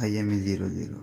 IMEI 00۔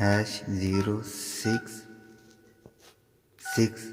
*##066،